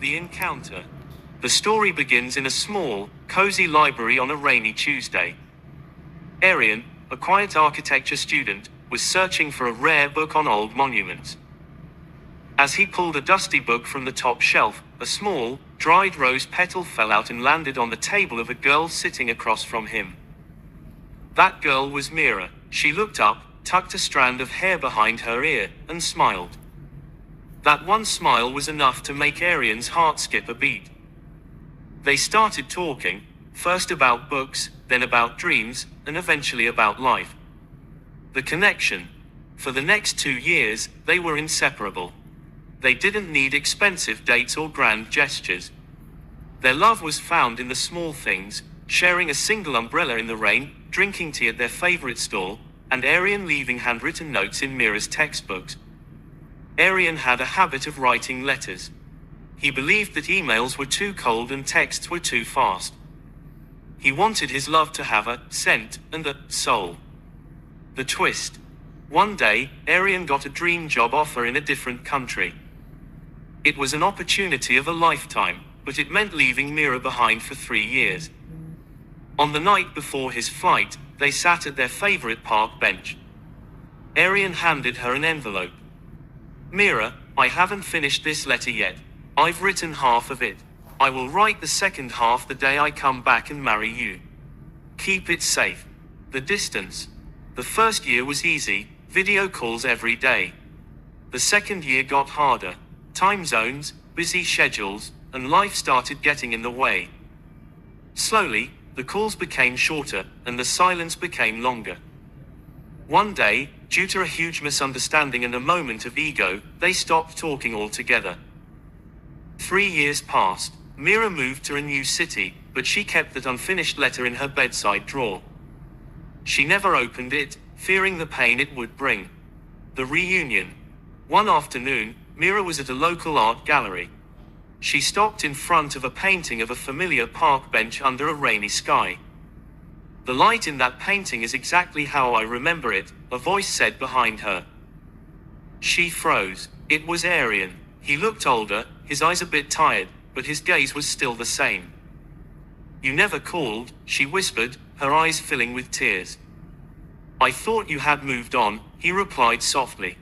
The Encounter. The story begins in a small, cozy library on a rainy Tuesday. Arian, a quiet architecture student, was searching for a rare book on old monuments. As he pulled a dusty book from the top shelf, a small, dried rose petal fell out and landed on the table of a girl sitting across from him. That girl was Mira. She looked up, tucked a strand of hair behind her ear, and smiled. That one smile was enough to make Arian's heart skip a beat. They started talking, first about books, then about dreams, and eventually about life. The connection. For the next 2 years, they were inseparable. They didn't need expensive dates or grand gestures. Their love was found in the small things, sharing a single umbrella in the rain, drinking tea at their favorite stall, and Arian leaving handwritten notes in Mira's textbooks. Arian had a habit of writing letters. He believed that emails were too cold and texts were too fast. He wanted his love to have a scent and a soul. The twist. One day, Arian got a dream job offer in a different country. It was an opportunity of a lifetime, but it meant leaving Mira behind for 3 years. On the night before his flight, they sat at their favorite park bench. Arian handed her an envelope. "Mira, I haven't finished this letter yet. I've written half of it. I will write the second half the day I come back and marry you. Keep it safe." The distance. The first year was easy, video calls every day. The second year got harder. Time zones, busy schedules, and life started getting in the way. Slowly, the calls became shorter, and the silence became longer. One day, due to a huge misunderstanding and a moment of ego, they stopped talking altogether. 3 years passed. Mira moved to a new city, but she kept that unfinished letter in her bedside drawer. She never opened it, fearing the pain it would bring. The reunion. One afternoon, Mira was at a local art gallery. She stopped in front of a painting of a familiar park bench under a rainy sky. "The light in that painting is exactly how I remember it," a voice said behind her. She froze. It was Arian. He looked older, his eyes a bit tired, but his gaze was still the same. "You never called," she whispered, her eyes filling with tears. "I thought you had moved on," he replied softly.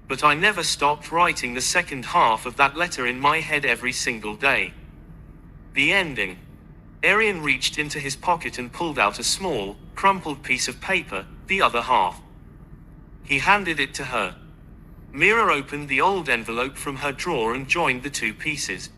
"But I never stopped writing the second half of that letter in my head every single day." The ending. Arian reached into his pocket and pulled out a small, crumpled piece of paper, the other half. He handed it to her. Mira opened the old envelope from her drawer and joined the two pieces.